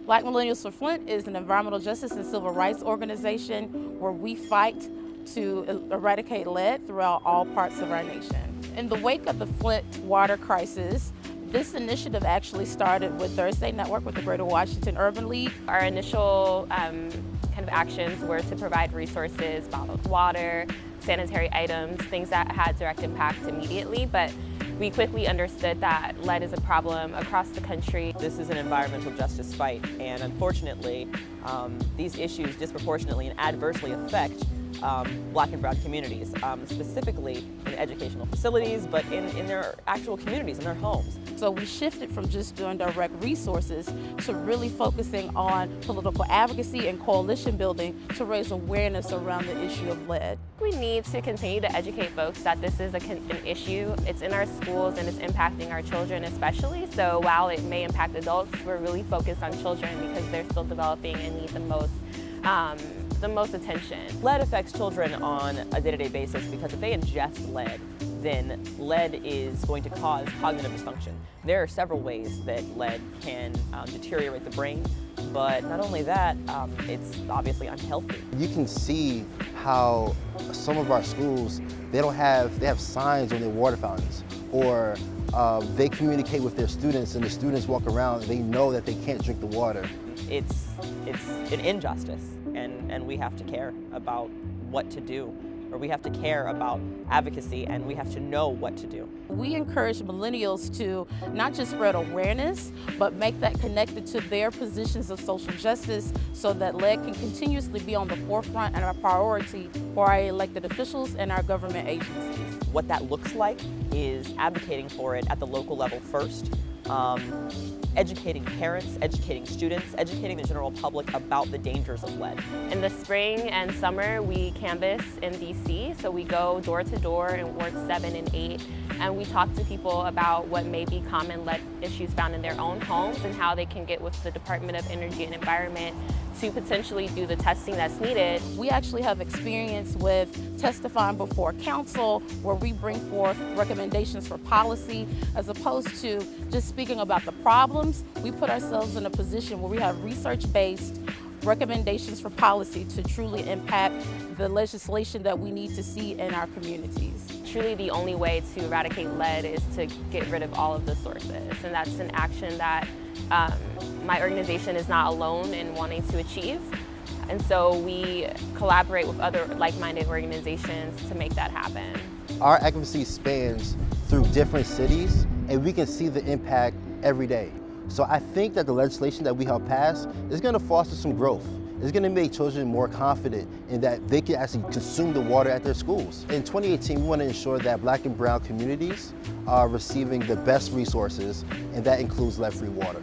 Black Millennials for Flint is an environmental justice and civil rights organization where we fight to eradicate lead throughout all parts of our nation. In the wake of the Flint water crisis, this initiative actually started with Thursday Network with the Greater Washington Urban League. Our initial kind of actions were to provide resources, bottled water, sanitary items, things that had direct impact immediately, but we quickly understood that lead is a problem across the country. This is an environmental justice fight, and unfortunately, these issues disproportionately and adversely affect Black and brown communities, specifically in educational facilities, but in their actual communities, in their homes. So we shifted from just doing direct resources to really focusing on political advocacy and coalition building to raise awareness around the issue of lead. We need to continue to educate folks that this is an issue. It's in our schools and it's impacting our children especially. So while it may impact adults, we're really focused on children because they're still developing and need the most attention. Lead affects children on a day-to-day basis because if they ingest lead, then lead is going to cause cognitive dysfunction. There are several ways that lead can deteriorate the brain, but not only that, it's obviously unhealthy. You can see how some of our schools, they have signs on their water fountains, or they communicate with their students and the students walk around and they know that they can't drink the water. It's an injustice, and we have to care about what to do, or we have to care about advocacy, and we have to know what to do. We encourage millennials to not just spread awareness, but make that connected to their positions of social justice so that lead can continuously be on the forefront and a priority for our elected officials and our government agencies. What that looks like is advocating for it at the local level first, educating parents, educating students, educating the general public about the dangers of lead. In the spring and summer, we canvass in DC, so we go door to door in Wards 7 and 8, and we talk to people about what may be common lead issues found in their own homes and how they can get with the Department of Energy and Environment to potentially do the testing that's needed. We actually have experience with testifying before council where we bring forth recommendations for policy as opposed to just speaking about the problems. We put ourselves in a position where we have research-based recommendations for policy to truly impact the legislation that we need to see in our communities. Truly the only way to eradicate lead is to get rid of all of the sources, and that's an action that my organization is not alone in wanting to achieve. And so we collaborate with other like-minded organizations to make that happen. Our advocacy spans through different cities, and we can see the impact every day. So I think that the legislation that we help pass is going to foster some growth. It's going to make children more confident in that they can actually consume the water at their schools. In 2018, we want to ensure that Black and brown communities are receiving the best resources, and that includes lead-free water.